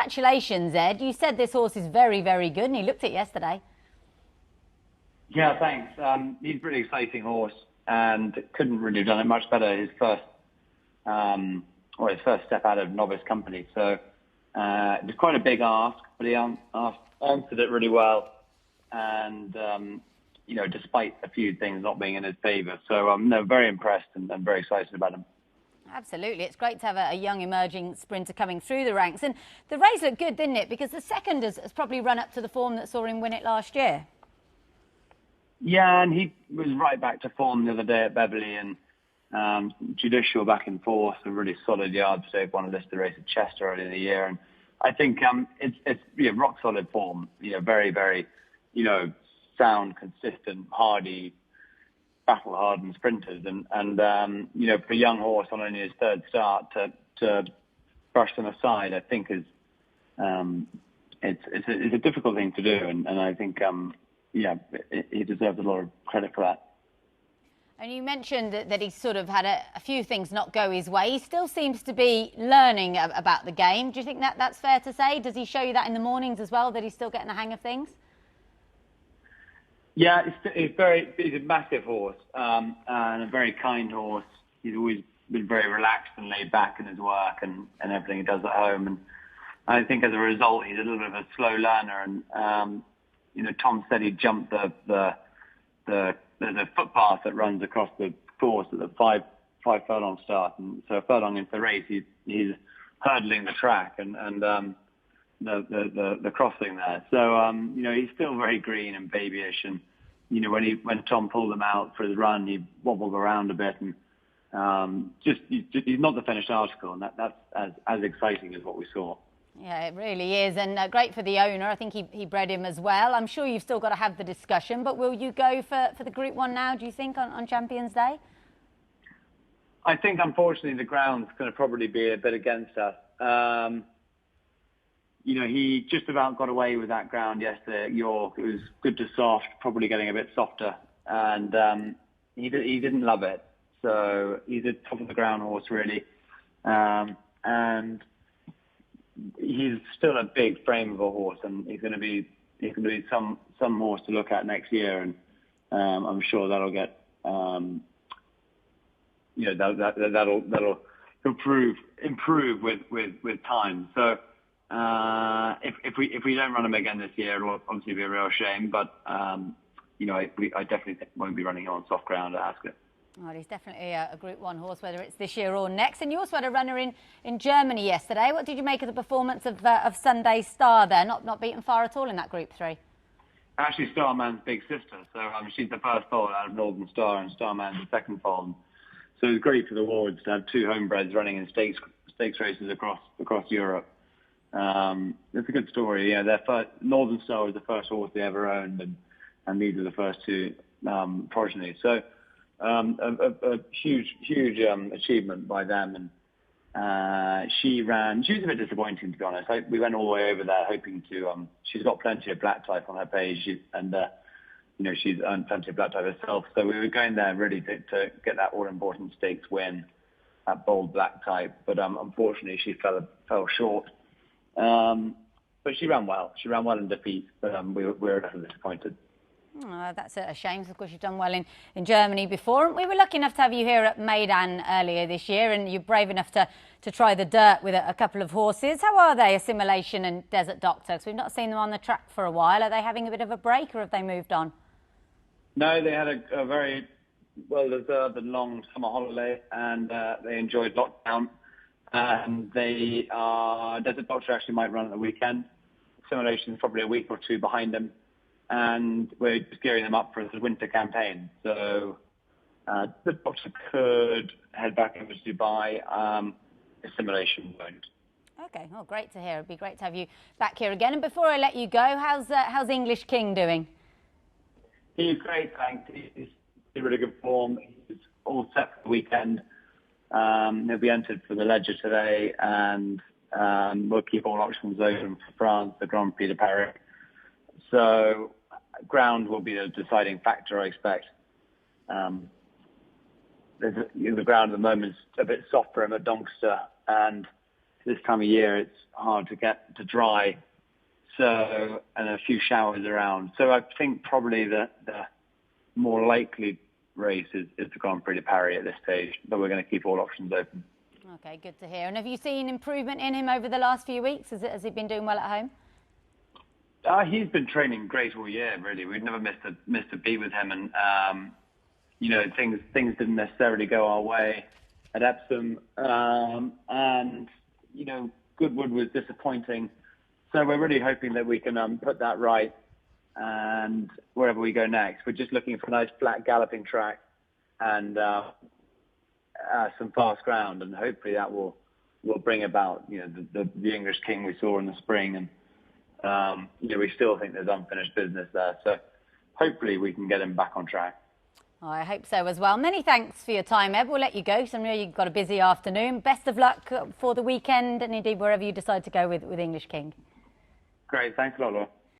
congratulations, Ed. You said this horse is very, very good, and he looked it yesterday. Yeah, thanks. He's a pretty exciting horse, and couldn't really have done it much better. His first step out of novice company. So it was quite a big ask, but he answered it really well. And despite a few things not being in his favour, so no, very impressed and very excited about him. Absolutely. It's great to have a young emerging sprinter coming through the ranks. And the race looked good, didn't it? Because the second has probably run up to the form that saw him win it last year. Yeah, and he was right back to form the other day at Beverley, and Judicial back in fourth, a really solid yard stake, won a listed race at Chester earlier in the year. And I think it's rock solid form, very, very, sound, consistent, hardy, battle-hardened sprinters, and for a young horse on only his third start to brush them aside, I think is it's a difficult thing to do, and I think he deserves a lot of credit for that. And you mentioned that he's sort of had a few things not go his way. He still seems to be learning about the game. Do you think that's fair to say? Does he show you that in the mornings as well, that he's still getting the hang of things? Yeah, he's a massive horse, and a very kind horse. He's always been very relaxed and laid back in his work and everything he does at home. And I think as a result, he's a little bit of a slow learner. And, Tom said he jumped there's a footpath that runs across the course at the five furlong start. And so a furlong into the race, he's hurdling the track and the crossing there. So, he's still very green and babyish. And, when Tom pulled him out for his run, he wobbled around a bit, and he's not the finished article, and that's as exciting as what we saw. Yeah, it really is, and great for the owner. I think he bred him as well. I'm sure you've still got to have the discussion, but will you go for the Group 1 now, do you think, on Champions Day? I think, unfortunately, the ground's going to probably be a bit against us. He just about got away with that ground yesterday at York. It was good to soft, probably getting a bit softer, and he didn't love it. So he's a top of the ground horse, really, and he's still a big frame of a horse, and he's going to be some horse to look at next year, and I'm sure that'll get that'll improve with time. So. If we don't run him again this year, it'll obviously be a real shame. But I definitely won't be running him on soft ground at Ascot. Well, he's definitely a Group 1 horse, whether it's this year or next. And you also had a runner in Germany yesterday. What did you make of the performance of Sunday Star there? Not beaten far at all in that Group 3. Actually, Starman's big sister. So she's the first foal out of Northern Star, and Starman's the second foal. So it was great for the wards to have two homebreds running in stakes races across Europe. It's a good story. Yeah, Northern Star was the first horse they ever owned, and these are the first two progeny. So a huge achievement by them. And she was a bit disappointing, to be honest. We went all the way over there hoping to. She's got plenty of black type on her page, and she's earned plenty of black type herself. So we were going there really to get that all important stakes win at bold black type, but unfortunately she fell short. But she ran well. She ran well in defeat, but we were a little disappointed. Oh, that's a shame. Of course, you've done well in Germany before. We were lucky enough to have you here at Meydan earlier this year, and you're brave enough to try the dirt with a couple of horses. How are they, Assimilation and Desert Doctor? Because we've not seen them on the track for a while. Are they having a bit of a break, or have they moved on? No, they had a very well-deserved and long summer holiday, and they enjoyed lockdown. And Desert Doctor actually might run at the weekend. Assimilation's probably a week or two behind them. And we're just gearing them up for the winter campaign. So the Doctor could head back over to Dubai. Assimilation won't. Okay, well, great to hear. It'd be great to have you back here again. And before I let you go, how's English King doing? He's great, thanks. He's in really good form. He's all set for the weekend. He'll be entered for the Ledger today, and we'll keep all options open for France, the Grand Prix de Paris. So ground will be the deciding factor, I expect. The ground at the moment is a bit soft for him at Doncaster, and this time of year it's hard to get to dry. So, and a few showers around. So I think probably the more likely race is to Grand Prix de Paris at this stage, but we're going to keep all options open. Okay, good to hear. And have you seen improvement in him over the last few weeks? Has he been doing well at home? He's been training great all year, really. We've never missed a beat with him, and things didn't necessarily go our way at Epsom, and Goodwood was disappointing. So we're really hoping that we can put that right, and wherever we go next, we're just looking for a nice flat galloping track and some fast ground, and hopefully that will bring about the English King we saw in the spring, and we still think there's unfinished business there. So hopefully we can get him back on track. Oh, I hope so as well. Many thanks for your time, Eb. We'll let you go, so I know you've got a busy afternoon. Best of luck for the weekend, and indeed wherever you decide to go with English King. Great, thanks a lot, Laura.